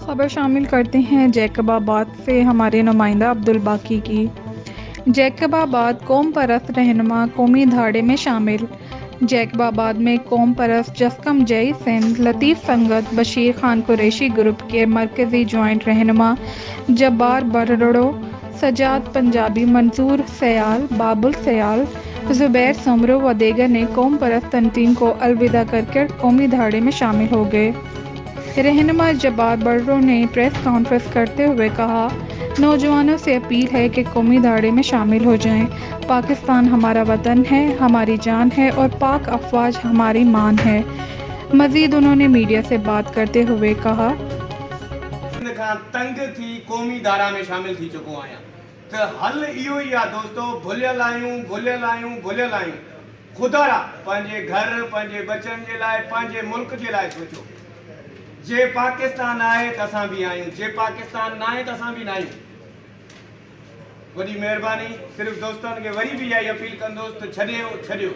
خبر شامل کرتے ہیں جیکب آباد سے ہمارے نمائندہ عبدالباقی کی۔ جیکب آباد قوم پرست رہنما قومی دھاڑے میں شامل۔ جیکب آباد میں قوم پرست جسکم جئی سندھ لطیف سنگت بشیر خان قریشی گروپ کے مرکزی جوائنٹ رہنما جبار برڑو، سجاد پنجابی، منظور سیال، بابل سیال، زبیر سمرو و دیگر نے قوم پرست تنظیم کو الوداع کر کر قومی دھاڑے میں شامل ہو گئے۔ رہنما جبار برڑو نے پریس کانفرنس کرتے ہوئے کہا، نوجوانوں سے اپیل ہے کہ قومی دھاڑے میں شامل ہو جائیں۔ پاکستان ہمارا وطن ہے، ہماری جان ہے اور پاک افواج ہماری مان ہے۔ مزید انہوں نے میڈیا سے بات کرتے ہوئے کہا، تنگ تھی قومی دھارا میں شامل تھی چکو آیا تو حل ایو ہی آ دوستو، بھلیل آیوں خدا را پنجے گھر پنجے بچن جے لائے پنجے ملک جے لائے سوچو۔ جے پاکستان آئے تساں بھی آئیں، جے پاکستان نہ آئے تساں بھی نہ آئیں۔ وڈی مہربانی، صرف دوستان کے وری بھی آئی اپیل کن دوست چھڑیو